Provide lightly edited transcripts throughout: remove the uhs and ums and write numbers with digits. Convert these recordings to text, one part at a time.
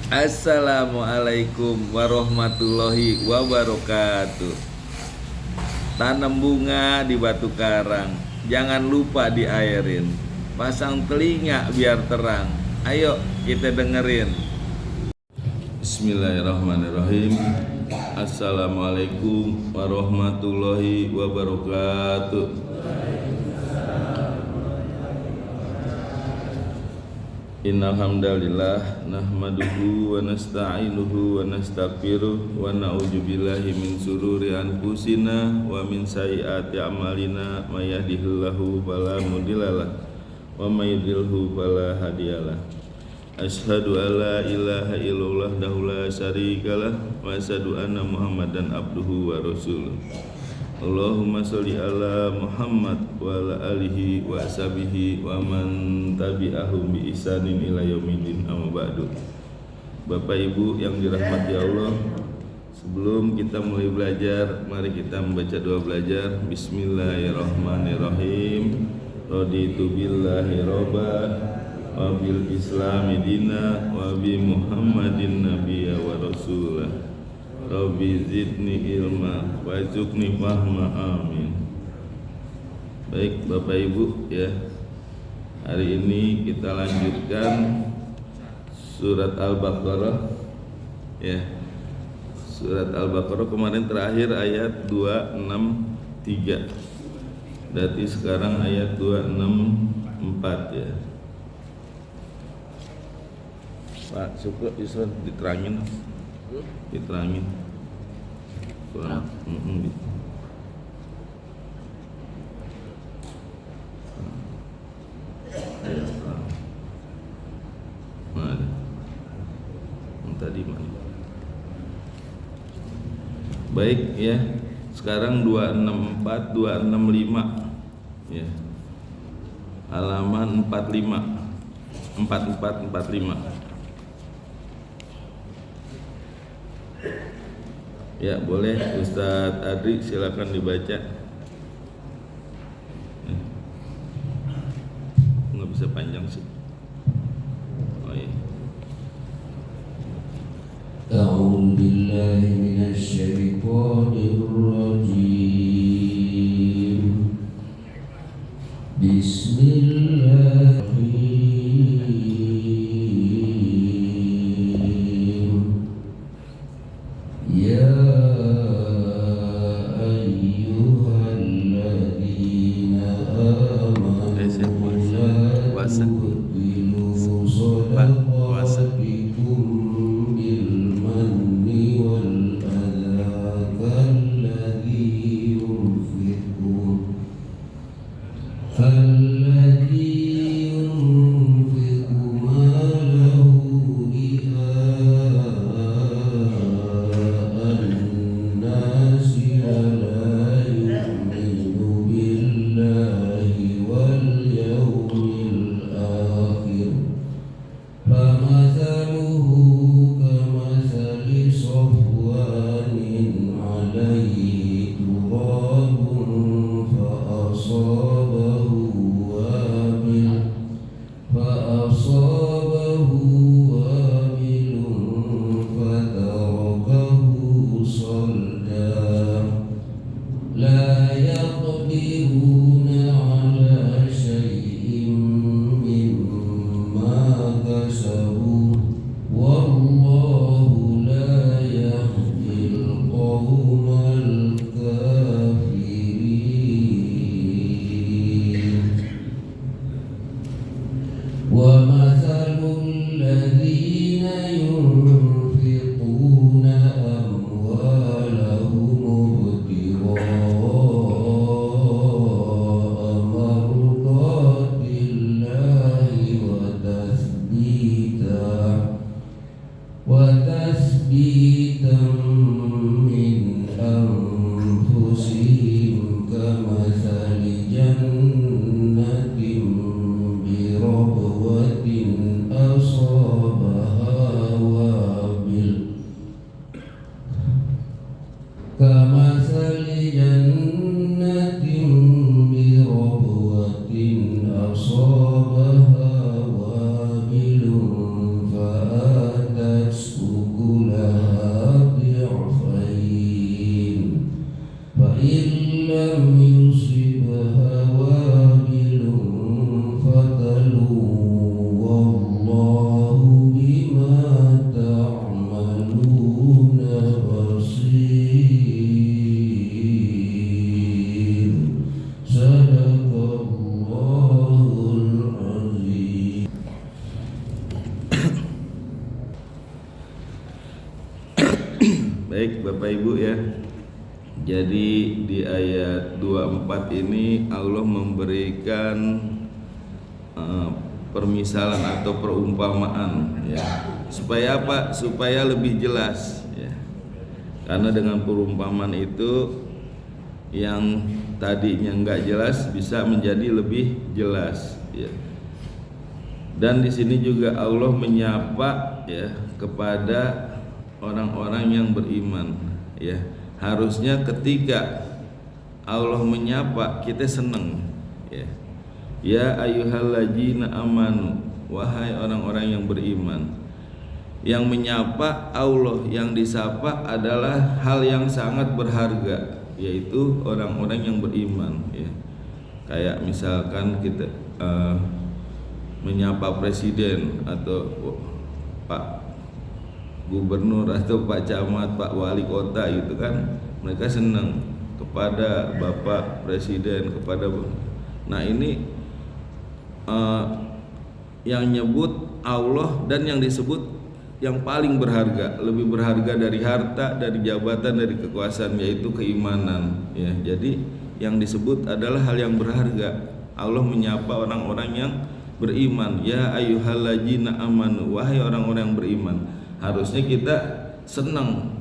Assalamualaikum warahmatullahi wabarakatuh. Tanam bunga di batu karang, jangan lupa diairin. Pasang telinga biar terang. Ayo kita dengerin. Bismillahirrahmanirrahim. Assalamualaikum warahmatullahi wabarakatuh. Innal hamdalillah nahmaduhu wa nasta'inuhu wa nastaghfiruh wa na'udzu billahi min shururi anfusina wa min sayyiati a'malina may yahdihillahu fala mudhillalah wa may yudhlilhu fala hadiyalah. Asyhadu an la ilaha illallah wahdahu la syarikalah wa asyhadu anna Muhammadan abduhu wa rasuluh. Allahumma sholli ala Muhammad wa ala alihi wa sahbihi wa man tabi'ahum bi ihsanin ila yaumil amma ba'du. Bapak Ibu yang dirahmati Allah, sebelum kita mulai belajar, mari kita membaca doa belajar. Bismillahirrahmanirrahim. Raditu billahi robba wa bil islami dina wa bi Muhammadin nabiyya wa rasulah. Rabbi zidni ilma warzuqni fahma, amin. Baik Bapak Ibu ya, hari ini kita lanjutkan surat Al-Baqarah ya. Surat Al-Baqarah kemarin terakhir ayat 263. Berarti sekarang ayat 264 ya. Pak Syukur bisa diterangin kurang gitu. Mana yang tadi mana? Baik ya, sekarang 264 265 ya, halaman 45 4445. Ya boleh Ustadz Adri, silakan dibaca. Nggak bisa panjang sih. Oh iya. A'udzu billahi minasy syaithanir rajim. Bismillahirrahmanirrahim. Ya ayyuhalladzina amanu la tubtilu shadaqatikum bil manni wal adha kalladzi yunfiqu malahu an-nasi wa la yu'minu billahi wal yawmil akhir. Famathaluhu kamathali safwanin 'alayhi turabun fa'asabahu wabilun fatarakahu salda. La yaqdiruna ala syai'in mimma kasabu wallahu la yahdil qawmal kafirin. Wa mathalul ladzina yunfiquna amwalahum ibtigha'a mardatillahi wa tathbitan min anfusihim kamathali jannatin birabwatin asabaha wabil kamathali jannatin birabwatin asabaha wabilun fa'atat Baik Bapak Ibu ya. Jadi di ayat 24 ini Allah memberikan permisalan atau perumpamaan ya. Supaya apa? Supaya lebih jelas ya. Karena dengan perumpamaan itu yang tadinya enggak jelas bisa menjadi lebih jelas ya. Dan di sini juga Allah menyapa ya kepada orang-orang yang beriman ya. Harusnya ketika Allah menyapa kita senang ya. Ya ayyuhalladzina amanu, wahai orang-orang yang beriman. Yang menyapa Allah, yang disapa adalah hal yang sangat berharga, yaitu orang-orang yang beriman ya. Kayak misalkan kita menyapa presiden atau Pak Gubernur atau Pak Camat, Pak Wali Kota gitu kan, mereka senang kepada Bapak Presiden, kepada. Nah ini yang nyebut Allah dan yang disebut yang paling berharga, lebih berharga dari harta, dari jabatan, dari kekuasaan, yaitu keimanan ya. Jadi yang disebut adalah hal yang berharga. Allah menyapa orang-orang yang beriman, ya ayyuhalladzina amanu, wahai orang-orang yang beriman. Harusnya kita senang.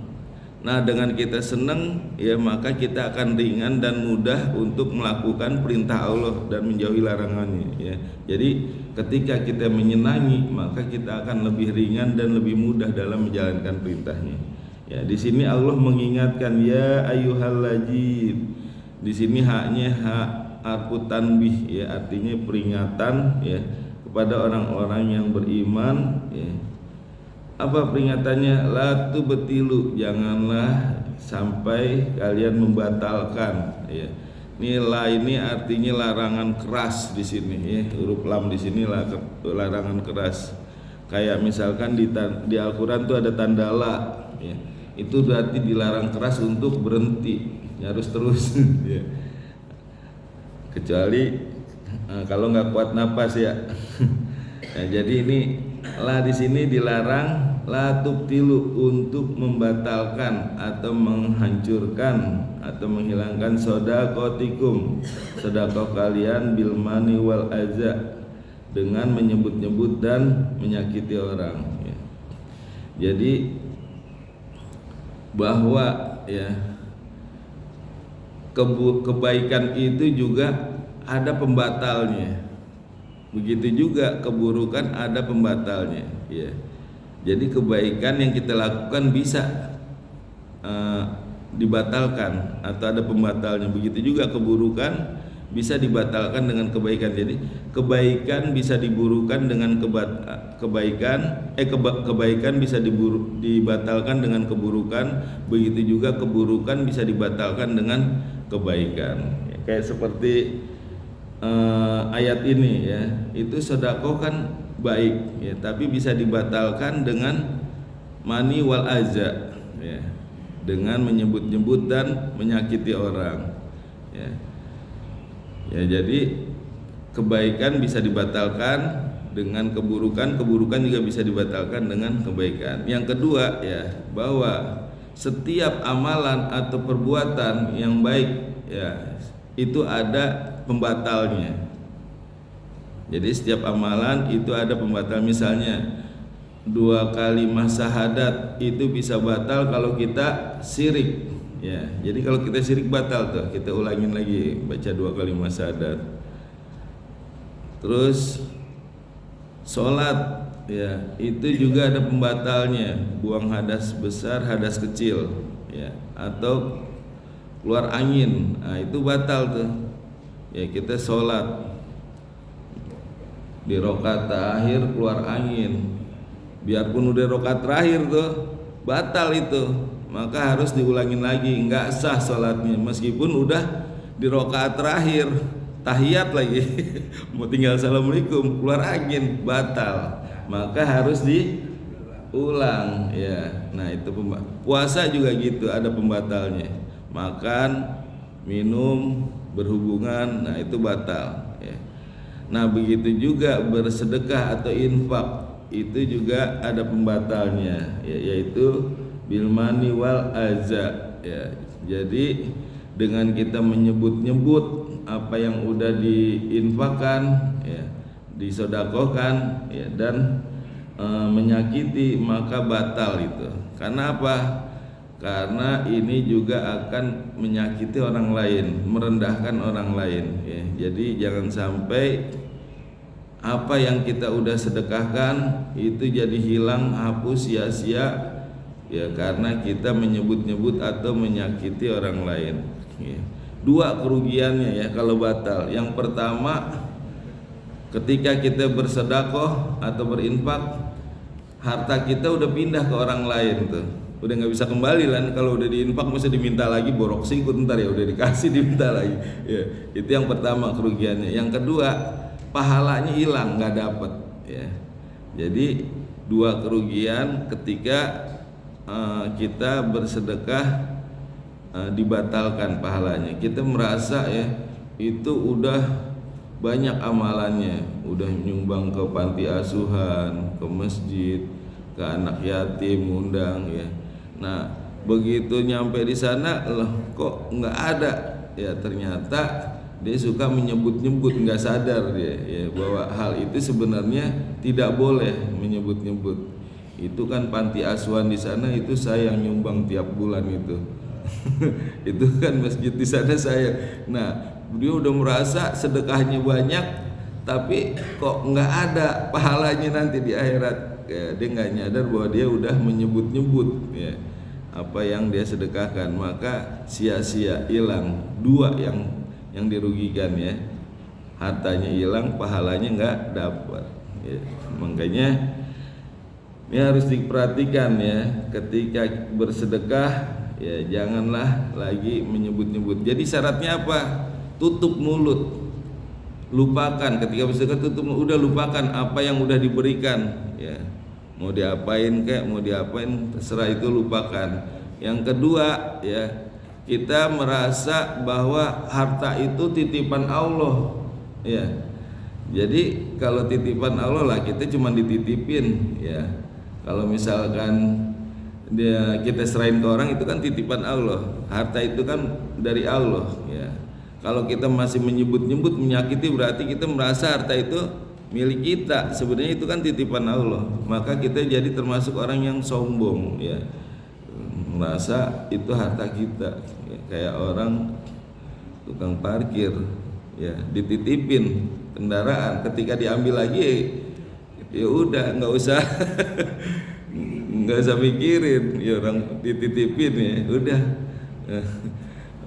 Nah, dengan kita senang ya maka kita akan ringan dan mudah untuk melakukan perintah Allah dan menjauhi larangannya ya. Jadi ketika kita menyenangi maka kita akan lebih ringan dan lebih mudah dalam menjalankan perintahnya. Ya, di sini Allah mengingatkan ya ayyuhalladzin. Di sini haknya hak harfu tanbih ya, artinya peringatan ya kepada orang-orang yang beriman ya. Apa peringatannya? La tubtilu, janganlah sampai kalian membatalkan ya. Ini la ini artinya larangan keras di sini ya. Huruf lam di sini larangan keras. Kayak misalkan di Al-Qur'an tuh ada tanda la ya. Itu berarti dilarang keras untuk berhenti, harus terus ya. Kecuali kalau nggak kuat napas ya. Nah, jadi ini la di sini dilarang la tubtilu, untuk membatalkan atau menghancurkan atau menghilangkan sodakotikum, sedekah kalian, bil mani wal aza, dengan menyebut-nyebut dan menyakiti orang ya. Jadi bahwa ya kebaikan itu juga ada pembatalnya. Begitu juga keburukan ada pembatalnya ya. Jadi kebaikan yang kita lakukan bisa dibatalkan atau ada pembatalnya. Begitu juga keburukan bisa dibatalkan dengan kebaikan. Jadi kebaikan bisa diburukan dengan kebaikan bisa dibatalkan dengan keburukan. Begitu juga keburukan bisa dibatalkan dengan kebaikan ya, kayak seperti ayat ini ya, itu sedekah kan baik ya, tapi bisa dibatalkan dengan mani wal aza ya, dengan menyebut-nyebut dan menyakiti orang ya. Ya jadi kebaikan bisa dibatalkan dengan keburukan, keburukan juga bisa dibatalkan dengan kebaikan. Yang kedua ya, bahwa setiap amalan atau perbuatan yang baik ya itu ada pembatalnya. Jadi setiap amalan itu ada pembatal. Misalnya 2 kalimah syahadat itu bisa batal kalau kita syirik ya. Jadi kalau kita syirik batal tuh, kita ulangin lagi baca 2 kalimah syahadat. Terus sholat ya, itu juga ada pembatalnya. Buang hadas besar, hadas kecil ya, atau keluar angin, nah itu batal tuh ya. Kita sholat di rakaat terakhir keluar angin, biarpun udah rakaat terakhir tuh batal itu, maka harus diulangin lagi, nggak sah sholatnya meskipun udah di rakaat terakhir tahiyat lagi mau tinggal assalamualaikum keluar angin, batal, maka harus diulang ya. Nah itu puasa juga gitu, ada pembatalnya. Makan, minum, berhubungan, nah itu batal ya. Nah begitu juga bersedekah atau infak, itu juga ada pembatalnya ya, yaitu bil mani wal aza ya. Jadi dengan kita menyebut-nyebut apa yang udah diinfakkan ya, disodakohkan ya, dan menyakiti, maka batal itu. Karena apa? Karena ini juga akan menyakiti orang lain, merendahkan orang lain ya. Jadi jangan sampai apa yang kita udah sedekahkan itu jadi hilang, hapus, sia-sia ya, karena kita menyebut-nyebut atau menyakiti orang lain ya. Dua kerugiannya ya kalau batal. Yang pertama, ketika kita bersedekah atau berinfak, harta kita udah pindah ke orang lain tuh, udah nggak bisa kembali kan. Kalau udah diinfak mesti diminta lagi, borok sikut ntar ya, udah dikasih diminta lagi ya. Itu yang pertama kerugiannya. Yang kedua, pahalanya hilang, nggak dapet ya. Jadi dua kerugian ketika kita bersedekah dibatalkan pahalanya. Kita merasa ya itu udah banyak amalannya, udah nyumbang ke panti asuhan, ke masjid, ke anak yatim, undang ya. Nah begitu nyampe di sana loh kok nggak ada ya, ternyata dia suka menyebut-nyebut, nggak sadar dia ya bahwa hal itu sebenarnya tidak boleh menyebut-nyebut. Itu kan panti asuhan di sana, itu saya yang nyumbang tiap bulan itu. Itu kan masjid di sana saya. Nah dia udah merasa sedekahnya banyak, tapi kok nggak ada pahalanya nanti di akhirat ya. Dia nggak nyadar bahwa dia udah menyebut-nyebut ya apa yang dia sedekahkan, maka sia-sia, hilang. Dua yang dirugikan ya, hartanya hilang, pahalanya nggak dapat ya. Makanya ini harus diperhatikan ya, ketika bersedekah ya janganlah lagi menyebut-nyebut. Jadi syaratnya apa? Tutup mulut, lupakan. Ketika bersedekah tutup mulut, udah lupakan apa yang udah diberikan ya. Mau diapain kayak mau diapain terserah, itu lupakan. Yang kedua ya, kita merasa bahwa harta itu titipan Allah ya. Jadi kalau titipan Allah lah, kita cuma dititipin ya. Kalau misalkan kita serahin ke orang, itu kan titipan Allah. Harta itu kan dari Allah ya. Kalau kita masih menyebut-nyebut, menyakiti, berarti kita merasa harta itu milik kita. Sebenarnya itu kan titipan Allah. Maka kita jadi termasuk orang yang sombong ya, merasa itu harta kita ya. Kayak orang tukang parkir ya, dititipin kendaraan, ketika diambil lagi ya udah nggak usah nggak usah mikirin ya, orang dititipin ya udah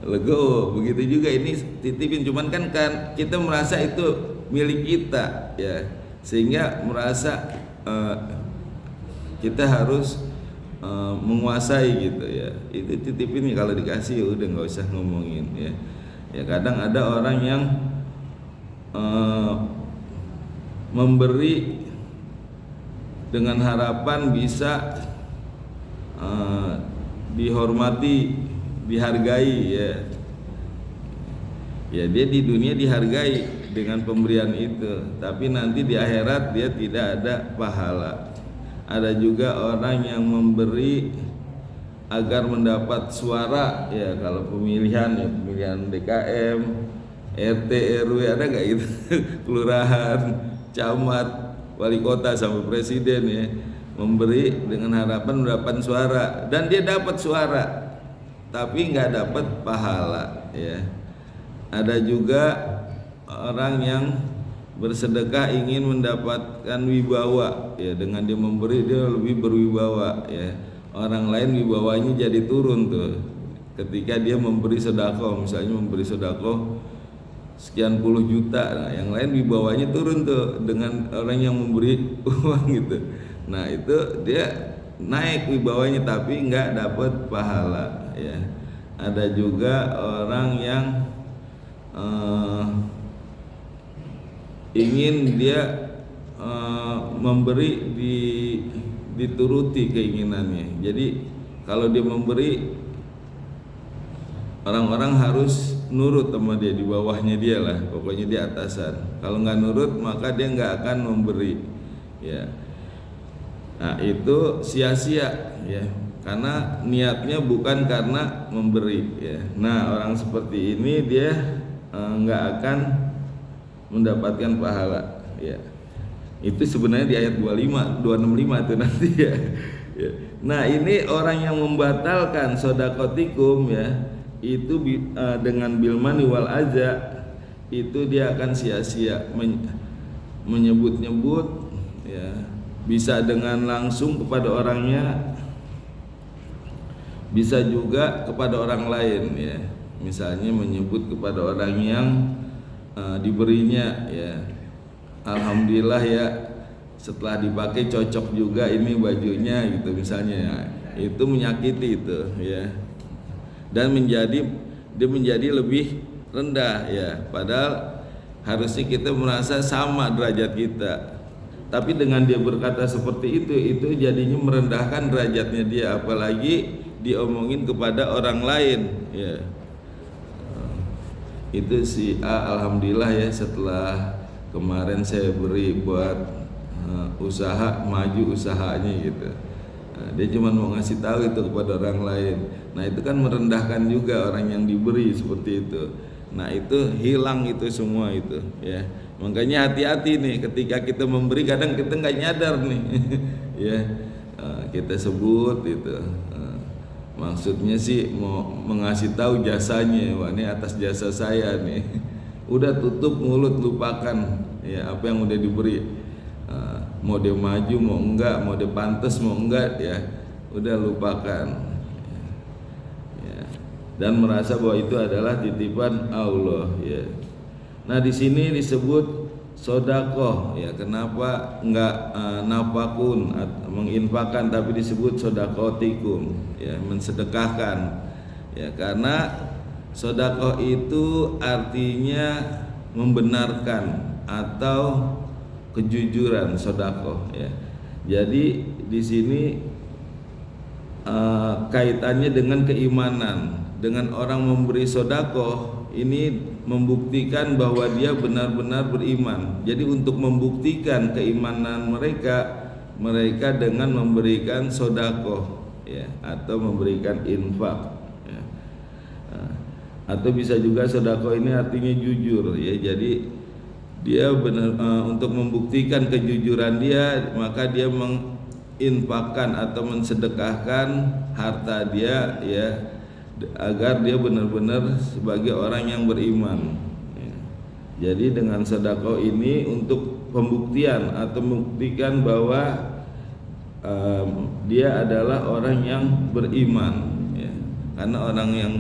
lego. Begitu juga ini titipin, cuman kan kita merasa itu milik kita ya, sehingga merasa kita harus menguasai gitu ya. Itu titipin kalau dikasih ya udah nggak usah ngomongin ya. Ya kadang ada orang yang memberi dengan harapan bisa dihormati, dihargai ya. Ya dia di dunia dihargai dengan pemberian itu, tapi nanti di akhirat dia tidak ada pahala. Ada juga orang yang memberi agar mendapat suara ya, kalau pemilihan ya, pemilihan DKM, RT, RW, ada nggak gitu? Kelurahan, camat, wali kota sampai presiden ya, memberi dengan harapan mendapat suara, dan dia dapat suara tapi nggak dapat pahala ya. Ada juga orang yang bersedekah ingin mendapatkan wibawa ya, dengan dia memberi dia lebih berwibawa ya. Orang lain wibawanya jadi turun tuh ketika dia memberi sedekah, misalnya memberi sedekah sekian puluh juta, nah yang lain wibawanya turun tuh dengan orang yang memberi uang gitu. Nah itu dia naik wibawanya tapi nggak dapat pahala ya. Ada juga orang yang ingin dia memberi dituruti keinginannya. Jadi kalau dia memberi, orang-orang harus nurut sama dia, di bawahnya dia lah, pokoknya dia atasan. Kalau nggak nurut maka dia nggak akan memberi ya. Nah itu sia-sia ya, karena niatnya bukan karena memberi ya. Nah, orang seperti ini dia nggak akan mendapatkan pahala ya. Itu sebenarnya di ayat 265 itu nanti ya. Ya. Nah, ini orang yang membatalkan sodakotikum ya, itu dengan bilmani wal aja, itu dia akan sia-sia menyebut-nyebut ya, bisa dengan langsung kepada orangnya, bisa juga kepada orang lain ya. Misalnya menyebut kepada orang yang diberinya ya, alhamdulillah ya, setelah dipakai cocok juga ini bajunya gitu misalnya ya. Itu menyakiti itu ya, dan dia menjadi lebih rendah ya, padahal harusnya kita merasa sama derajat kita, tapi dengan dia berkata seperti itu jadinya merendahkan derajatnya dia, apalagi diomongin kepada orang lain ya. Itu si A alhamdulillah ya, setelah kemarin saya beri buat usaha, maju usahanya gitu. Nah, dia cuma mau ngasih tahu itu kepada orang lain. Nah, itu kan merendahkan juga orang yang diberi seperti itu. Nah, itu hilang itu semua itu ya. Makanya hati-hati nih ketika kita memberi, kadang kita nggak nyadar nih ya. Kita sebut itu maksudnya sih mau mengasih tahu jasanya, wah ini atas jasa saya nih. Udah tutup mulut, lupakan ya apa yang udah diberi. Mau dia maju mau enggak, mau dia pantas mau enggak ya, udah lupakan ya. Dan merasa bahwa itu adalah titipan Allah ya. Nah, di sini disebut sodakoh ya. Kenapa enggak nafakun menginfakkan, tapi disebut sodakotikum ya, mensedekahkan ya, karena sodakoh itu artinya membenarkan atau kejujuran, sodakoh ya. Jadi di sini kaitannya dengan keimanan. Dengan orang memberi sodakoh ini membuktikan bahwa dia benar-benar beriman. Jadi untuk membuktikan keimanan mereka dengan memberikan sodakoh ya, atau memberikan infak ya. Atau bisa juga sodakoh ini artinya jujur ya. Jadi dia benar untuk membuktikan kejujuran dia, maka dia menginfakkan atau mensedekahkan harta dia ya, agar dia benar-benar sebagai orang yang beriman ya. Jadi dengan sedekah ini untuk pembuktian atau membuktikan bahwa dia adalah orang yang beriman ya. Karena orang yang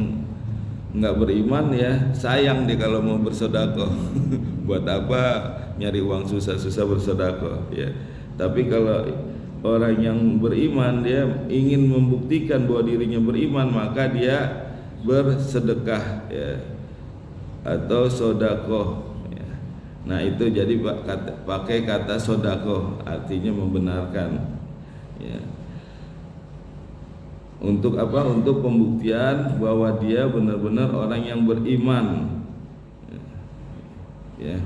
nggak beriman ya sayang dia kalau mau bersedekah. Buat apa nyari uang susah-susah bersedekah ya. Tapi kalau orang yang beriman dia ingin membuktikan bahwa dirinya beriman, maka dia bersedekah ya, atau sodakoh ya. Nah itu jadi pakai kata sodakoh, artinya membenarkan ya. Untuk apa? Untuk pembuktian bahwa dia benar-benar orang yang beriman ya.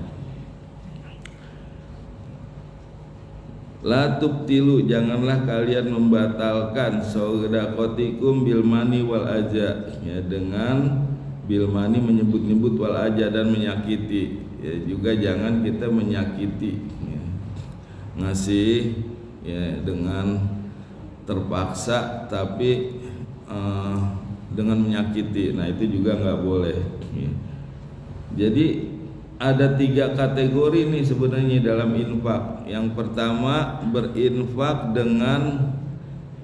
La tubtilu, janganlah kalian membatalkan sodakotikum bilmani wal aja ya, dengan bilmani menyebut-nyebut wal aja dan menyakiti ya. Juga jangan kita menyakiti ya. Ngasih ya dengan terpaksa tapi dengan menyakiti, nah itu juga nggak boleh ya. Jadi ada 3 kategori nih sebenarnya dalam infak. Yang pertama berinfak dengan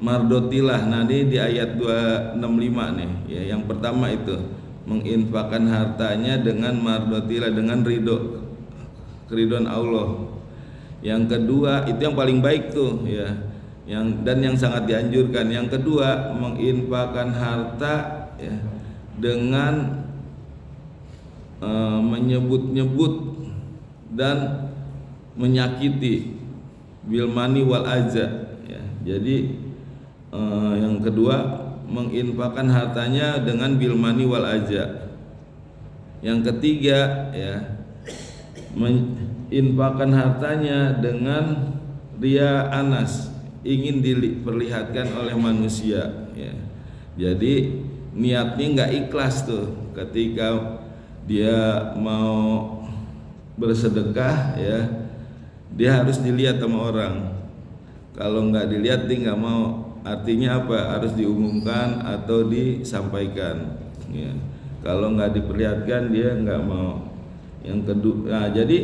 mardotilah. Nah ini di ayat 265 nih ya. Yang pertama itu menginfakkan hartanya dengan mardotilah, dengan keridhaan Allah. Yang kedua itu yang paling baik tuh ya, dan yang sangat dianjurkan. Yang kedua menginfakkan harta ya, dengan menyebut-nyebut dan menyakiti bilmani wal aza ya. Jadi yang kedua menginfakkan hartanya dengan bilmani wal aza. Yang ketiga ya, menginfakkan hartanya dengan ria anas ingin diperlihatkan oleh manusia ya. Jadi niatnya nggak ikhlas tuh ketika dia mau bersedekah ya, dia harus dilihat sama orang. Kalau nggak dilihat dia nggak mau. Artinya apa? Harus diumumkan atau disampaikan ya. Kalau nggak diperlihatkan dia nggak mau. Yang kedua, nah jadi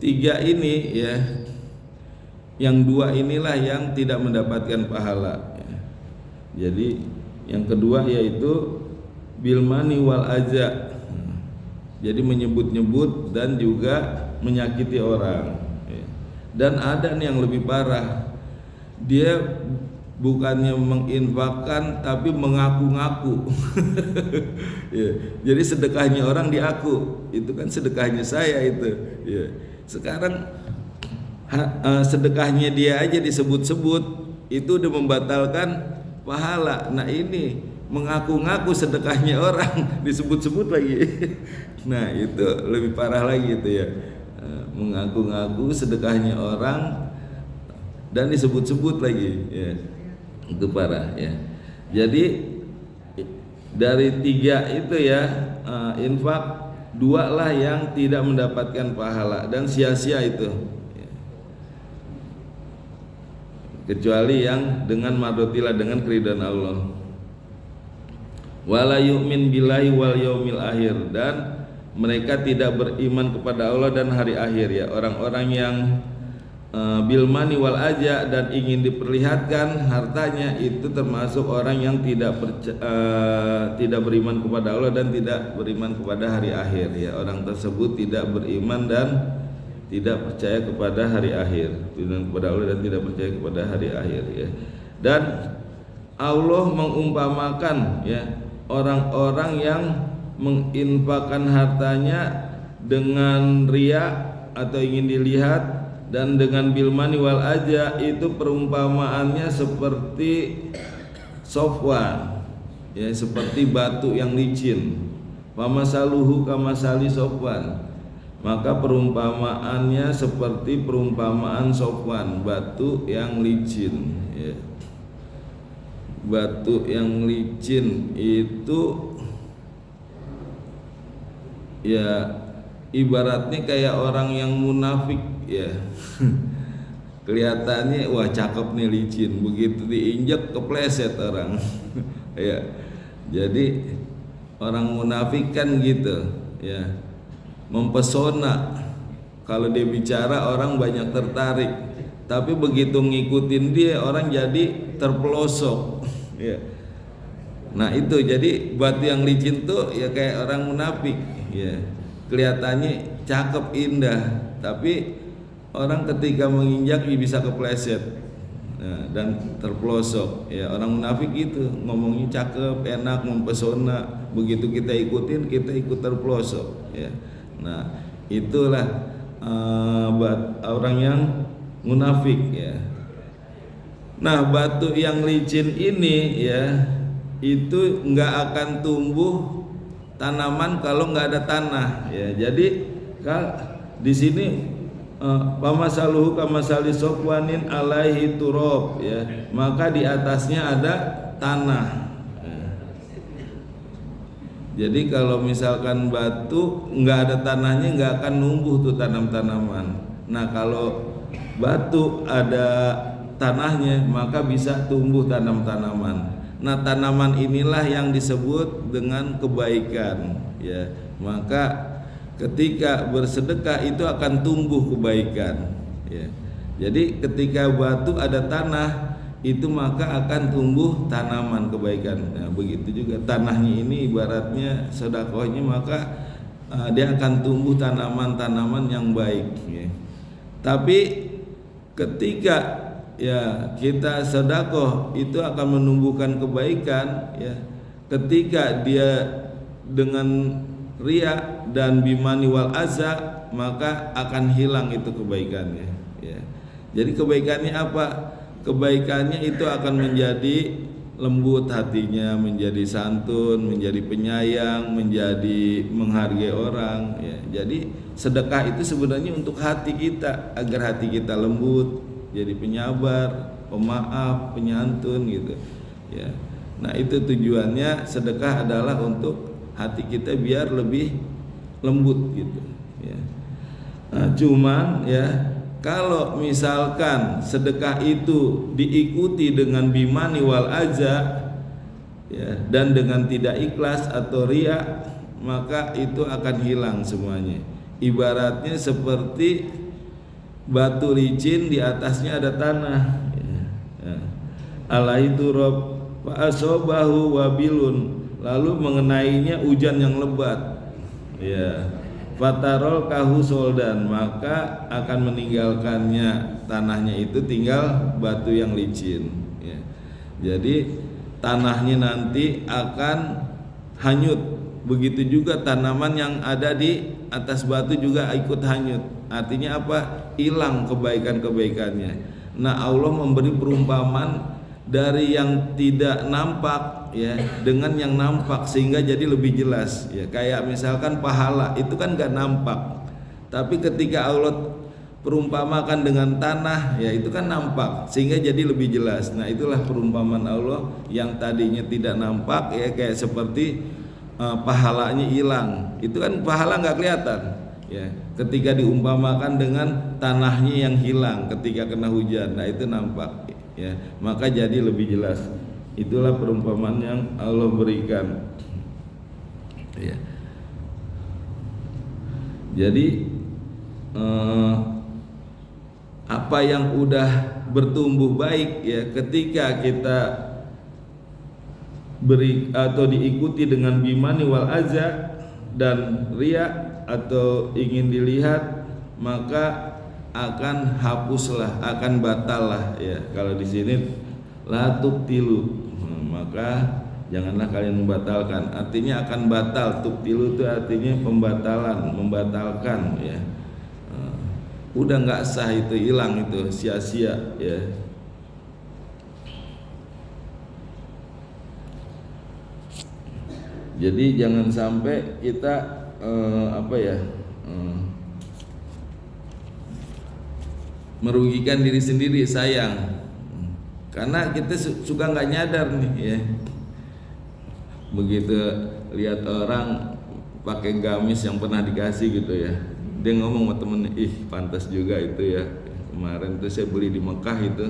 3 ini ya, yang 2 inilah yang tidak mendapatkan pahala ya. Jadi yang kedua yaitu bilmani wal aza, jadi menyebut-nyebut dan juga menyakiti orang ya. Dan ada nih yang lebih parah, dia bukannya menginfakkan tapi mengaku-ngaku. Ya, jadi sedekahnya orang diaku, itu kan sedekahnya saya itu. Ya. Sekarang sedekahnya dia aja disebut-sebut, itu udah membatalkan pahala. Nah ini mengaku-ngaku sedekahnya orang disebut-sebut lagi. Nah itu lebih parah lagi itu ya, mengaku-ngaku sedekahnya orang dan disebut-sebut lagi ya. Itu parah ya. Jadi dari 3 itu ya, infak 2 lah yang tidak mendapatkan pahala dan sia-sia itu ya. Kecuali yang dengan mardotillah, dengan keridhaan Allah. Wala yu'min billahi wal yaumil akhir, dan mereka tidak beriman kepada Allah dan hari akhir ya. Orang-orang yang bilmani wal aja dan ingin diperlihatkan hartanya, itu termasuk orang yang tidak beriman kepada Allah dan tidak beriman kepada hari akhir ya. Orang tersebut tidak beriman dan tidak percaya kepada hari akhir, beriman kepada Allah dan tidak percaya kepada hari akhir ya. Dan Allah mengumpamakan ya orang-orang yang menginfakkan hartanya dengan riya atau ingin dilihat, dan dengan bilmani wal aja itu perumpamaannya seperti sofwan ya, seperti batu yang licin. Pamasaluhu kamasali sofwan, maka perumpamaannya seperti perumpamaan sofwan, batu yang licin ya. Batu yang licin itu ya ibaratnya kayak orang yang munafik ya. Kelihatannya wah cakep nih licin, begitu diinjak kepleset orang. Ya. Jadi orang munafik kan gitu ya, mempesona. Kalau dia bicara orang banyak tertarik, tapi begitu ngikutin dia orang jadi terpelosok ya. Nah itu jadi batu yang licin tuh ya kayak orang munafik ya. Kelihatannya cakep indah, tapi orang ketika menginjak bisa kepleset dan terpelosok ya. Orang munafik itu ngomongnya cakep, enak, mempesona, begitu kita ikutin kita ikut terpelosok ya. Nah itulah orang yang munafik ya. Nah batu yang licin ini ya, itu nggak akan tumbuh tanaman kalau nggak ada tanah ya. Jadi di sini pamasaluhu kamasali sofwanin alaihi turab ya, maka di atasnya ada tanah ya. Jadi kalau misalkan batu nggak ada tanahnya nggak akan numbuh tuh tanam-tanaman. Nah kalau batu ada tanahnya maka bisa tumbuh tanam-tanaman. Nah tanaman inilah yang disebut dengan kebaikan ya. Maka ketika bersedekah itu akan tumbuh kebaikan ya. Jadi ketika batu ada tanah itu maka akan tumbuh tanaman kebaikan. Nah begitu juga tanahnya ini ibaratnya sedekahnya, maka dia akan tumbuh tanaman-tanaman yang baik ya. Tapi ketika ya kita sedekah itu akan menumbuhkan kebaikan ya, ketika dia dengan riya dan bimani wal aza maka akan hilang itu kebaikannya ya. Jadi kebaikannya apa? Kebaikannya itu akan menjadi lembut hatinya, menjadi santun, menjadi penyayang, menjadi menghargai orang ya. Jadi sedekah itu sebenarnya untuk hati kita, agar hati kita lembut, jadi penyabar pemaaf, penyantun gitu ya. Nah itu tujuannya sedekah adalah untuk hati kita biar lebih lembut gitu ya. Nah, cuman ya kalau misalkan sedekah itu diikuti dengan bimani wal aza ya, dan dengan tidak ikhlas atau riya, maka itu akan hilang semuanya. Ibaratnya seperti batu licin di atasnya ada tanah ya, ya. Alaihi turab fa asobahu wabilun, lalu mengenainya hujan yang lebat ya, fatarol kahu soldan, maka akan meninggalkannya tanahnya itu tinggal batu yang licin ya. Jadi tanahnya nanti akan hanyut, begitu juga tanaman yang ada di atas batu juga ikut hanyut. Artinya apa? Hilang kebaikan-kebaikannya. Nah Allah memberi perumpamaan dari yang tidak nampak ya dengan yang nampak sehingga jadi lebih jelas ya. Kayak misalkan pahala itu kan gak nampak, tapi ketika Allah perumpamakan dengan tanah ya itu kan nampak sehingga jadi lebih jelas. Nah itulah perumpamaan Allah yang tadinya tidak nampak ya, kayak seperti pahalanya hilang. Itu kan pahala nggak kelihatan ya, ketika diumpamakan dengan tanahnya yang hilang ketika kena hujan. Nah itu nampak ya, maka jadi lebih jelas. Itulah perumpamaan yang Allah berikan ya. Jadi apa yang udah bertumbuh baik ya, ketika kita beri atau diikuti dengan bimani wal aza dan riya atau ingin dilihat, maka akan hapuslah, akan batal lah ya. Kalau di sini la tubtilu, maka janganlah kalian membatalkan. Artinya akan batal. Tubtilu itu artinya pembatalan, membatalkan ya. Udah nggak sah, itu hilang, itu sia-sia ya. Jadi jangan sampai kita merugikan diri sendiri, sayang. Karena kita suka nggak nyadar nih ya. Begitu lihat orang pakai gamis yang pernah dikasih gitu ya, dia ngomong sama temennya, ih pantas juga itu ya, kemarin tuh saya beli di Mekah itu.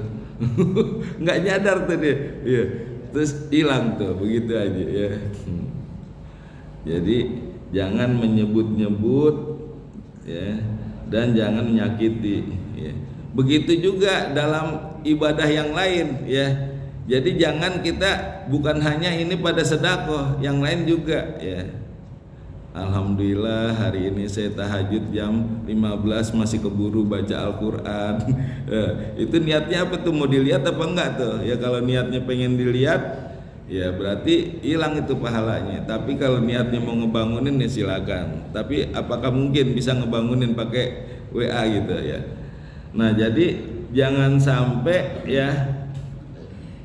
Nggak nyadar tuh dia ya. Terus hilang tuh begitu aja ya. Jadi jangan menyebut-nyebut ya, dan jangan menyakiti ya. Begitu juga dalam ibadah yang lain ya. Jadi jangan kita bukan hanya ini pada sedekah, yang lain juga ya. Alhamdulillah hari ini saya tahajud jam 15 masih keburu baca Al-Quran. Itu niatnya apa tuh? Mau dilihat apa enggak tuh? Ya kalau niatnya pengen dilihat ya berarti hilang itu pahalanya. Tapi kalau niatnya mau ngebangunin ya silakan. Tapi apakah mungkin bisa ngebangunin pakai WA gitu ya? Nah jadi jangan sampai ya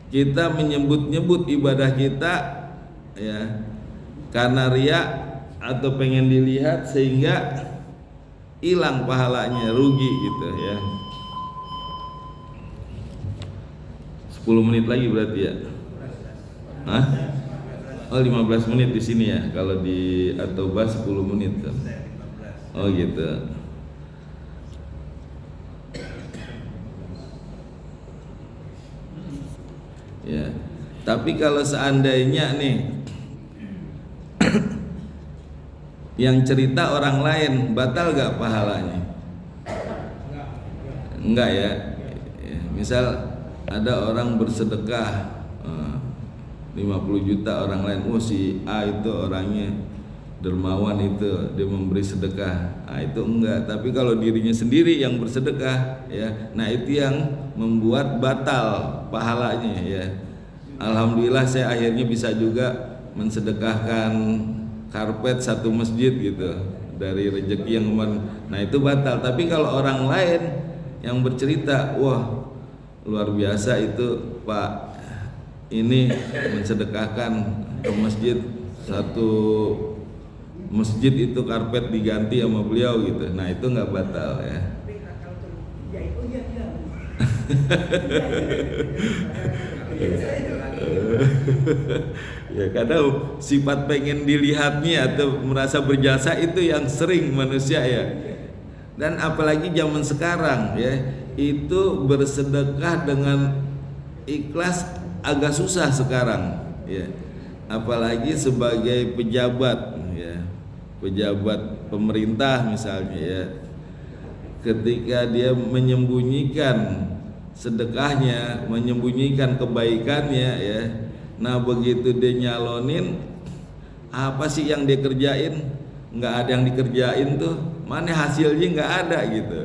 kita menyebut-nyebut ibadah kita ya karena riya atau pengen dilihat sehingga hilang pahalanya, rugi gitu ya. 10 menit lagi berarti ya. Hah? Oh 15 menit di sini ya. Kalau di At-Taubah 10 menit kan. Oh gitu. Ya. Tapi kalau seandainya nih yang cerita orang lain, batal gak pahalanya? Enggak ya. Misal ada orang bersedekah 50 juta, orang lain, oh si A itu orangnya dermawan, itu dia memberi sedekah. Nah itu enggak. Tapi kalau dirinya sendiri yang bersedekah ya, nah itu yang membuat batal pahalanya ya. Alhamdulillah saya akhirnya bisa juga mensedekahkan karpet satu masjid gitu dari rezeki yang kemarin. Nah itu batal. Tapi kalau orang lain yang bercerita, wah luar biasa itu Pak, ini mensedekahkan ke masjid, satu masjid itu karpet diganti sama beliau gitu. Nah itu nggak batal ya. Ya, kadang sifat pengen dilihatnya atau merasa berjasa itu yang sering manusia ya. Dan apalagi zaman sekarang ya, itu bersedekah dengan ikhlas agak susah sekarang ya. Apalagi sebagai pejabat ya, pejabat pemerintah misalnya ya, ketika dia menyembunyikan sedekahnya, menyembunyikan kebaikannya ya. Nah begitu dia nyalonin, apa sih yang dia kerjain? Nggak ada yang dikerjain tuh, mana hasilnya nggak ada gitu.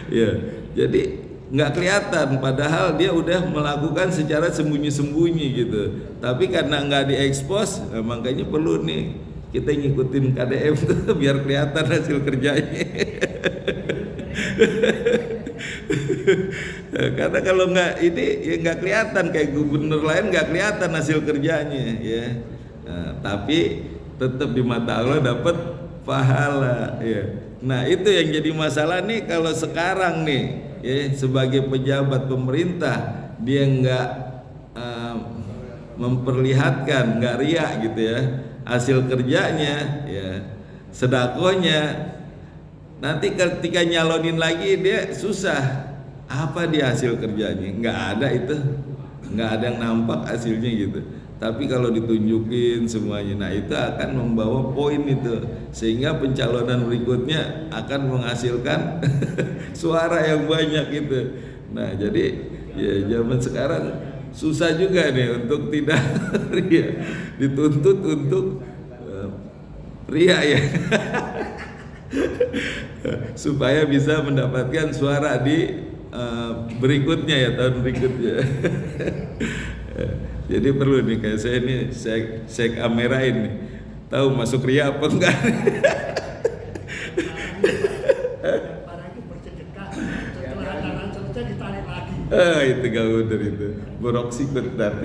Ya, jadi nggak kelihatan, padahal dia udah melakukan secara sembunyi-sembunyi gitu. Tapi karena nggak diekspos, makanya perlu nih kita ngikutin KDM tuh biar kelihatan hasil kerjanya. Karena kalau nggak ini ya nggak kelihatan, kayak gubernur lain nggak kelihatan hasil kerjanya ya. Nah, tapi tetap di mata Allah dapat pahala ya. Nah itu yang jadi masalah nih kalau sekarang nih ya, sebagai pejabat pemerintah dia nggak memperlihatkan, nggak riak gitu ya hasil kerjanya ya, sedakonya. Nanti ketika nyalonin lagi dia susah, apa dia hasil kerjanya, nggak ada itu, nggak ada yang nampak hasilnya gitu. Tapi kalau ditunjukin semuanya, nah itu akan membawa poin itu, sehingga pencalonan berikutnya akan menghasilkan suara yang banyak gitu. Nah jadi ya zaman sekarang susah juga nih untuk tidak ria, dituntut untuk ria ya. Supaya bisa mendapatkan suara di berikutnya ya, tahun berikutnya. Jadi perlu nih kayak saya ini saya kamerain nih, tahu masuk ria apa enggak. Itu gak bener itu, borok sikut dan.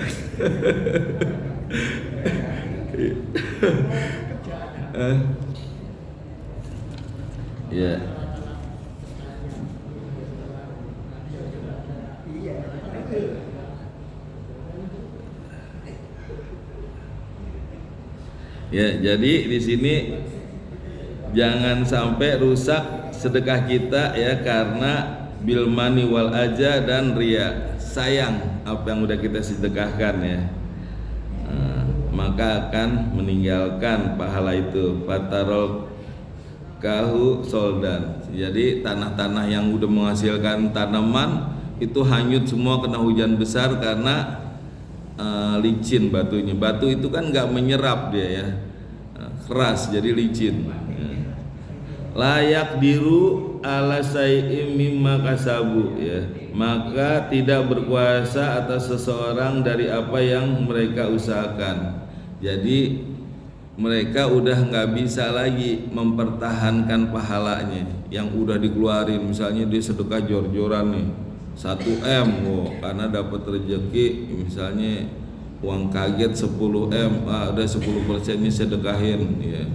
Ya. Ya, jadi di sini jangan sampai rusak sedekah kita ya karena bil mani wal aja dan ria. Sayang apa yang udah kita sedekahkan ya. Maka akan meninggalkan pahala itu. Fatarol kahu soldan. Jadi tanah-tanah yang udah menghasilkan tanaman itu hanyut semua kena hujan besar karena licin batunya. Batu itu kan nggak menyerap dia ya, keras jadi licin. Layak diru ala say'im mimma kasabu ya, maka tidak berkuasa atas seseorang dari apa yang mereka usahakan. Jadi mereka udah nggak bisa lagi mempertahankan pahalanya yang udah dikeluarin. Misalnya dia sedekah jor-joran nih 1 M karena dapat rezeki, misalnya uang kaget 10 M, ada 10%-nya sedekahin ya.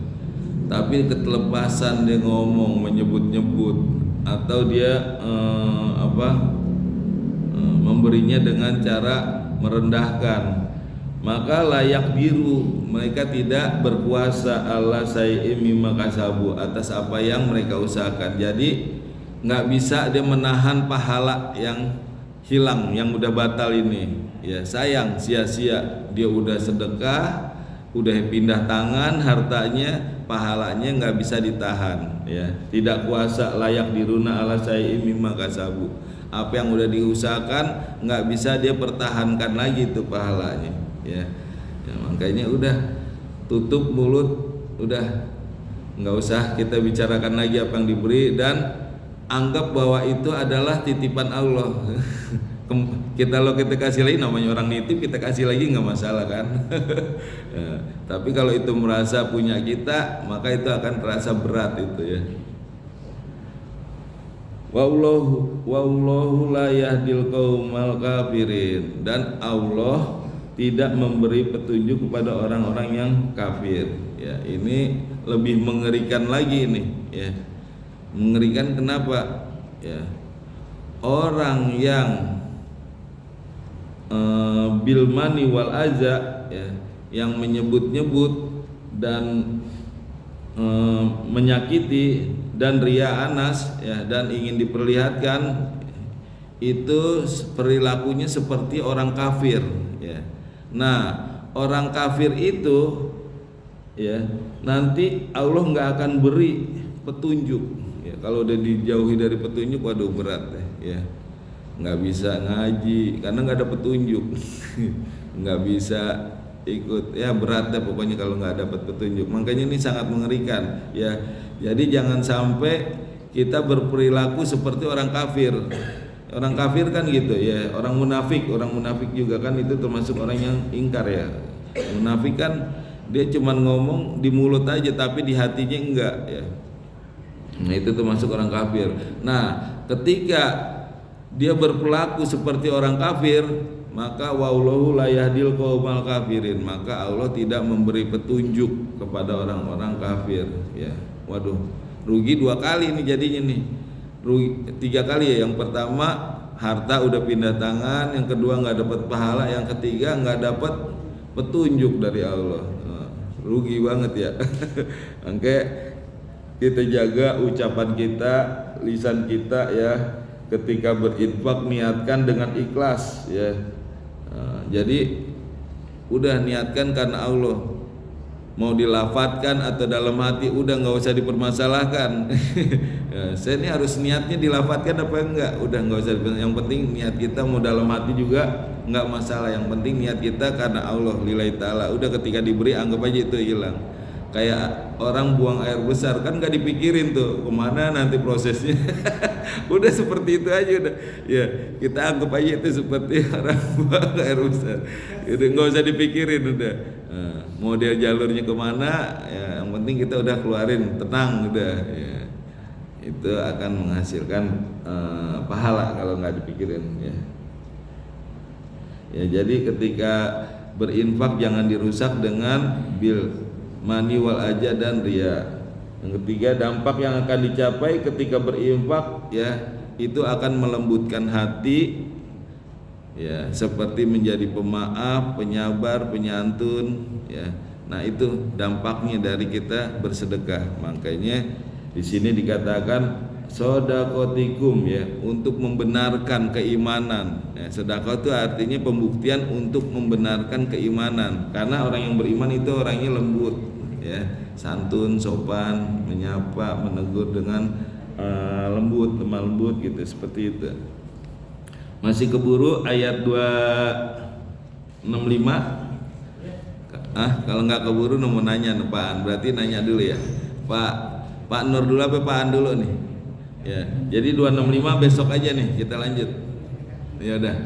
Tapi ketelepasan dia ngomong menyebut-nyebut atau dia memberinya dengan cara merendahkan, maka layak biru, mereka tidak berkuasa Allah say'im mimma kasabu, atas apa yang mereka usahakan. Jadi nggak bisa dia menahan pahala yang hilang, yang udah batal ini ya. Sayang, sia-sia dia udah sedekah, udah pindah tangan hartanya, pahalanya nggak bisa ditahan ya. Tidak kuasa layak diruna ala say'im mimma kasabu, apa yang udah diusahakan nggak bisa dia pertahankan lagi itu pahalanya ya. Makanya udah tutup mulut, udah nggak usah kita bicarakan lagi apa yang diberi, dan anggap bahwa itu adalah titipan Allah. Kita kasih lagi, namanya orang nitip, kita kasih lagi nggak masalah kan. Ya, tapi kalau itu merasa punya kita, maka itu akan terasa berat itu ya. Wallahu la yahdil qaumal kafirin, dan Allah tidak memberi petunjuk kepada orang-orang yang kafir ya. Ini lebih mengerikan lagi nih ya. Mengerikan kenapa ya? orang yang bil mani wal aza, ya, yang menyebut-nyebut dan menyakiti dan ria anas, ya, dan ingin diperlihatkan, itu perilakunya seperti orang kafir, ya. Nah, orang kafir itu, ya, nanti Allah nggak akan beri petunjuk, ya. Kalau udah dijauhi dari petunjuk, waduh berat, ya. Nggak bisa ngaji karena nggak ada petunjuk, nggak bisa ikut, ya berat ya pokoknya kalau nggak dapat petunjuk. Makanya ini sangat mengerikan, ya. Jadi jangan sampai kita berperilaku seperti orang kafir. Orang kafir kan gitu, ya. Orang munafik juga kan itu termasuk orang yang ingkar, ya. Munafik kan dia cuma ngomong di mulut aja tapi di hatinya enggak, ya. Nah, itu termasuk orang kafir. Nah, ketika dia berperilaku seperti orang kafir, maka wallahu la yahdil qaumal kafirin, maka Allah tidak memberi petunjuk kepada orang-orang kafir, ya. Waduh, rugi 2 kali ini jadinya nih. Rugi 3 kali, ya. Yang pertama harta udah pindah tangan, yang kedua nggak dapat pahala, yang ketiga nggak dapat petunjuk dari Allah. Nah, rugi banget, ya. Oke, kita jaga ucapan kita, lisan kita, ya. Ketika berinfak niatkan dengan ikhlas, ya. Nah, jadi udah niatkan karena Allah. Mau dilafatkan atau dalam hati udah nggak usah dipermasalahkan. Ya, saya ini harus niatnya dilafatkan apa enggak, udah nggak usah. Yang penting niat kita mau dalam hati juga nggak masalah. Yang penting niat kita karena Allah lillahi ta'ala. Udah ketika diberi anggap aja itu hilang. Kayak orang buang air besar kan nggak dipikirin tuh kemana nanti prosesnya. Udah seperti itu aja udah, ya. Kita anggap aja itu seperti orang buang air besar. Itu nggak usah dipikirin udah. Nah, mau dia jalurnya kemana, ya, yang penting kita udah keluarin, tenang udah, ya. Itu akan menghasilkan pahala kalau nggak dipikirin, ya. Ya, jadi ketika berinfak jangan dirusak dengan bil mani wal aja dan ria. Yang ketiga, dampak yang akan dicapai ketika berinfak, ya, itu akan melembutkan hati, ya, seperti menjadi pemaaf, penyabar, penyantun, ya. Nah, itu dampaknya dari kita bersedekah. Makanya di sini dikatakan sodakotikum, ya, untuk membenarkan keimanan, ya. Sedekah itu artinya pembuktian untuk membenarkan keimanan, karena orang yang beriman itu orangnya lembut, ya, santun, sopan, menyapa, menegur dengan lembut, lemah lembut gitu, seperti itu. Masih keburu ayat 265. Kalau nggak keburu mau nanya Pak An, berarti nanya dulu, ya. Pak Nur dulu apa Pak An dulu nih? Ya, jadi 265 besok aja nih kita lanjut. Ya udah.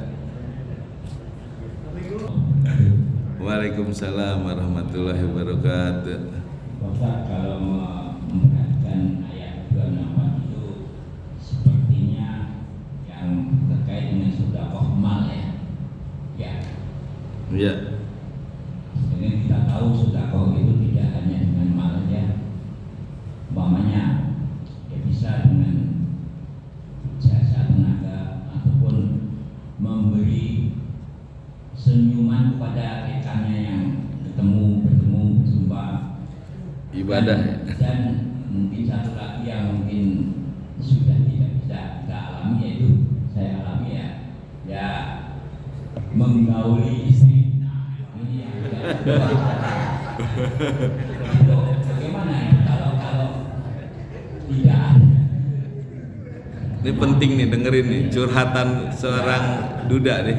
Waalaikumsalam warahmatullahi wabarakatuh. Bapak kalau memperhatikan ayat 264 itu sepertinya yang terkait dengan sedekah mal, ya. Ya. Iya. Dengan kita tahu sedekah itu tidak hanya dengan mal saja. Umpamanya ya bisa dengan jasa tenaga ataupun memberi senyuman kepada rekannya yang bertemu berjumpa, Ibadah, dan mungkin satu lagi yang mungkin sudah tidak bisa kita alami, yaitu saya alami, ya menggauli istri. Nah, ini yang kedua. Bagaimana ya kalau tidak ada? Ini penting nih, dengerin nih curhatan seorang duda nih.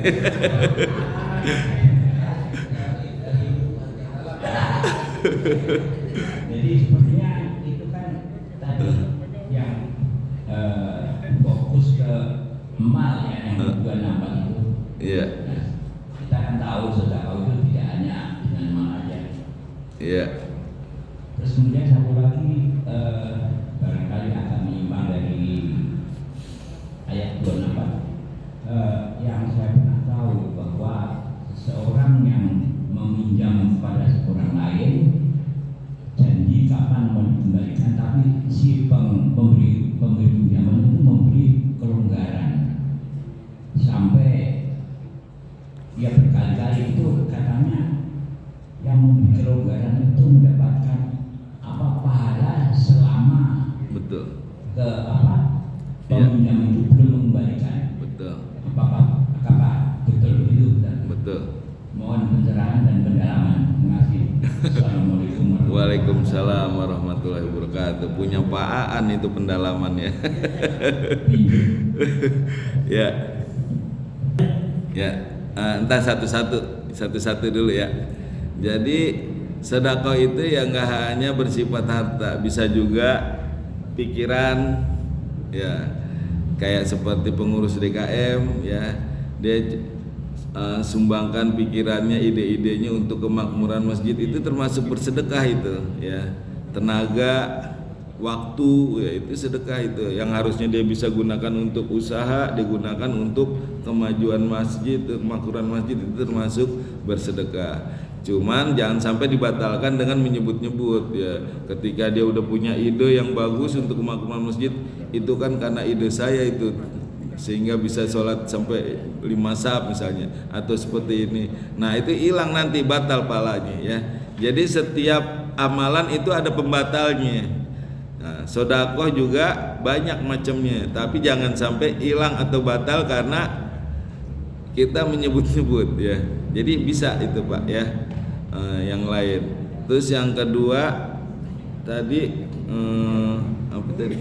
Jadi sepertinya itu kan tadi yang fokus ke mal, ya, yang juga nampak itu. Iya. Nah, kita kan tahu sedekah itu tidak hanya dengan mal aja. Iya. Terus kemudian satu lagi, barangkali akan menyimpang dari ayat 264, yang saya pernah tahu bahwa seseorang yang meminjam kepada seorang lain janji kapan mau dikembalikan, tapi si pemberi pinjaman itu memberi kelonggaran. dia berkali-kali itu katanya yang memberi kelonggaran itu mendapatkan apa pahala selama Betul. ke apa peminjam itu belum mengembalikan. Betul. Apakah betul begitu? Betul. Mohon pencerahan dan pendalaman. Terima kasih. Assalamualaikum warahmatullahi wabarakatuh. Waalaikumsalam warahmatullahi wabarakatuh. Punya Pak Aan itu pendalamannya. Ya. Ya, entah satu-satu dulu ya. Jadi sedekah itu ya nggak hanya bersifat harta, bisa juga pikiran, ya kayak seperti pengurus DKM ya, dia sumbangkan pikirannya, ide-idenya untuk kemakmuran masjid, itu termasuk bersedekah itu ya. Tenaga, waktu ya itu sedekah, itu yang harusnya dia bisa gunakan untuk usaha digunakan untuk kemajuan masjid, kemakmuran masjid, itu termasuk bersedekah. Cuman jangan sampai dibatalkan dengan menyebut-nyebut ya. Ketika dia udah punya ide yang bagus untuk kemakmuran masjid, itu kan karena ide saya itu, sehingga bisa sholat sampai 5 saf misalnya, atau seperti ini. Nah itu hilang nanti, batal pahalanya ya. Jadi setiap amalan itu ada pembatalnya. Nah, sedekah juga banyak macamnya, tapi jangan sampai hilang atau batal karena kita menyebut-nyebut ya. Jadi bisa itu Pak ya. Yang lain. Terus yang kedua tadi apa tadi?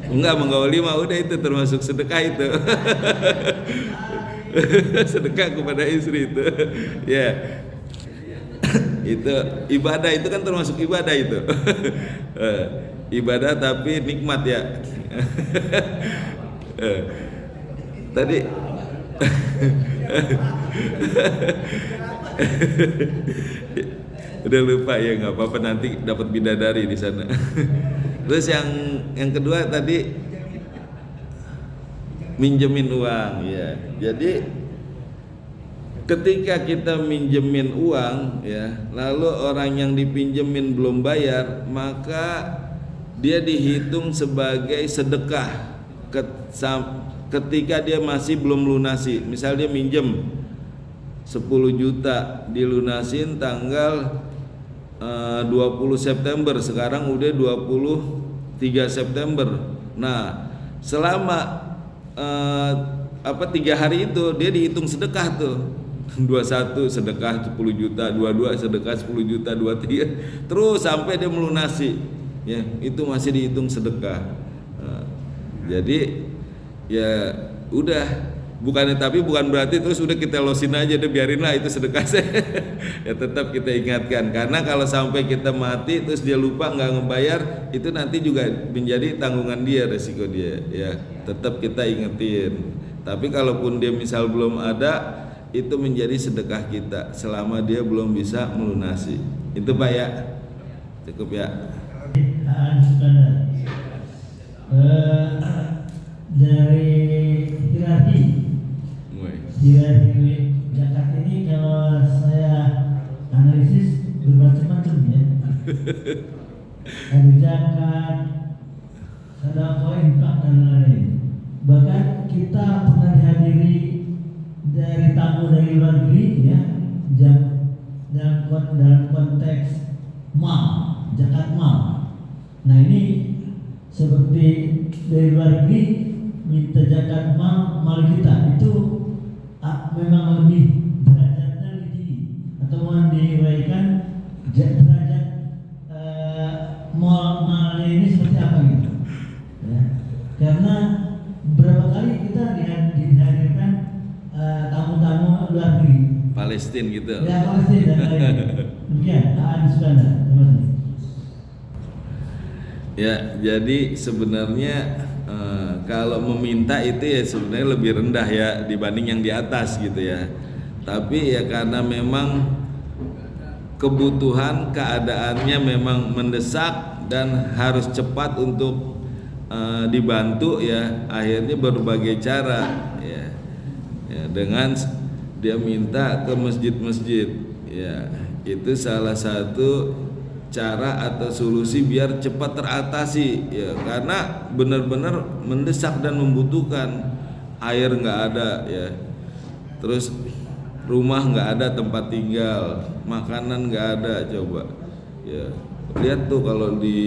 Enggak, menggauli mah udah, itu termasuk sedekah itu. Sedekah kepada istri itu. Ya. Itu ibadah, itu kan termasuk ibadah itu. Ibadah tapi nikmat ya. Tadi udah lupa ya, nggak apa-apa, nanti dapat bidadari di sana. Terus yang kedua tadi minjemin uang ya. Jadi ketika kita minjemin uang ya, lalu orang yang dipinjemin belum bayar, maka dia dihitung sebagai sedekah ketika dia masih belum lunasi. Misal dia minjem 10 juta, dilunasin tanggal 20 September, sekarang udah 23 September. Nah selama 3 hari itu dia dihitung sedekah tuh. 21 sedekah 10 juta, 22 sedekah 10 juta, 23 terus sampai dia melunasi ya, itu masih dihitung sedekah. Jadi ya udah, tapi bukan berarti terus udah kita losin aja deh, biarinlah itu sedekah saya. Ya tetap kita ingatkan, karena kalau sampai kita mati terus dia lupa nggak ngebayar, itu nanti juga menjadi tanggungan dia, resiko dia ya. Tetap kita ingetin. Tapi kalaupun dia misal belum ada, itu menjadi sedekah kita selama dia belum bisa melunasi. Itu Pak ya, cukup ya. Dari hierarki zakat ini kalau saya analisis bermacam-macam ya. Ada zakat, sedekah, infak dan lain-lain. Bahkan kita pernah dihadiri dari tamu dari luar negeri ya, dalam konteks mal, zakat mal. Nah ini seperti dari luar negeri minta zakat mal kita itu memang lebih derajatnya lebih tinggi, atau mau diuraikan derajat mal ini seperti apa gitu ya. Karena berapa kali kita dihadirkan tamu-tamu luar negeri, Palestina gitu ya, Palestina dan lain. Demikian Sukamda. Terima kasih. Ya, jadi sebenarnya kalau meminta itu ya sebenarnya lebih rendah ya dibanding yang di atas gitu ya. Tapi ya karena memang kebutuhan, keadaannya memang mendesak dan harus cepat untuk dibantu ya, akhirnya berbagai cara ya, dengan dia minta ke masjid-masjid ya, itu salah satu cara atau solusi biar cepat teratasi ya, karena benar-benar mendesak dan membutuhkan, air nggak ada ya, terus rumah nggak ada tempat tinggal, makanan nggak ada, coba ya lihat tuh kalau di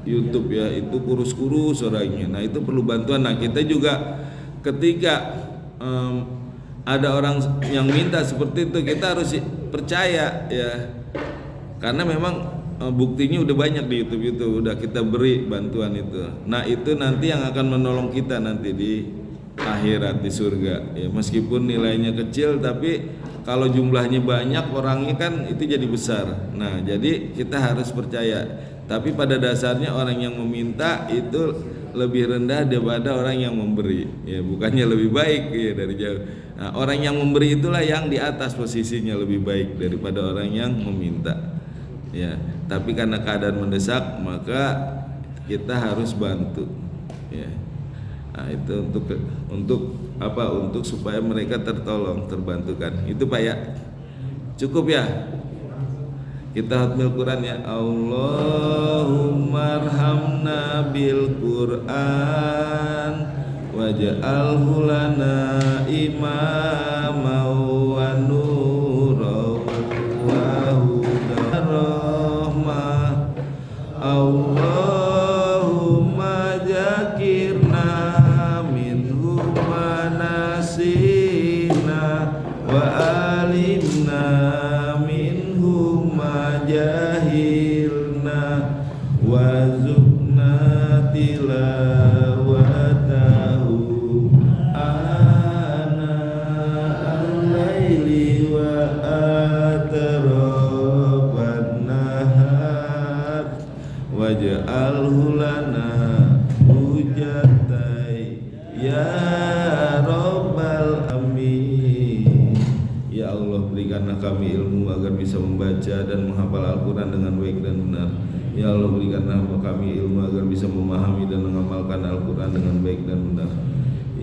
YouTube ya, itu kurus-kurus orangnya. Nah itu perlu bantuan. Nah kita juga ketika ada orang yang minta seperti itu, kita harus percaya ya, karena memang buktinya udah banyak di YouTube itu, udah kita beri bantuan itu. Nah itu nanti yang akan menolong kita nanti di akhirat, di surga ya, meskipun nilainya kecil tapi kalau jumlahnya banyak orangnya kan itu jadi besar. Nah jadi kita harus percaya, tapi pada dasarnya orang yang meminta itu lebih rendah daripada orang yang memberi ya, bukannya lebih baik ya dari jauh. Nah orang yang memberi itulah yang di atas posisinya lebih baik daripada orang yang meminta ya, tapi karena keadaan mendesak maka kita harus bantu ya. Nah itu untuk apa? Untuk supaya mereka tertolong, terbantukan. Itu Pak ya. Cukup ya. Kita khatmil Quran ya. Allahumma arhamna bil Quran waj'alhu lana imama wa nura wa hudan rahmah. Allahumma zakirna minhu manasina wa alimna minhu majahilna warzuqna tilawatahu ana al-laili wa atraban nahar waj'alhu lana hujatai ya rabbal alamin. Ya Allah, berikanlah kami ilmu agar bisa membaca dan menghafal Al-Quran dengan baik dan benar. Ya Allah, berikanlah kami ilmu agar bisa memahami dan mengamalkan Al-Quran dengan baik dan benar.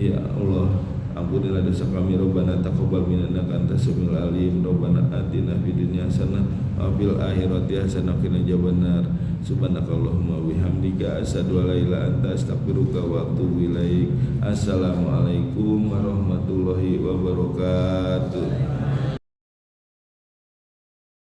Ya Allah, ampunilah dosa kami. Rabbana taqabbal minna innaka antas samiul alim. Rabbana atina fid dunya hasanah wa fil akhirati hasanah wa qina adzabannar. Subhanakallahumma wa bihamdika asyhadu an la ilaha illa anta astaghfiruka wa atubu ilaik. Assalamualaikum warahmatullahi wabarakatuh.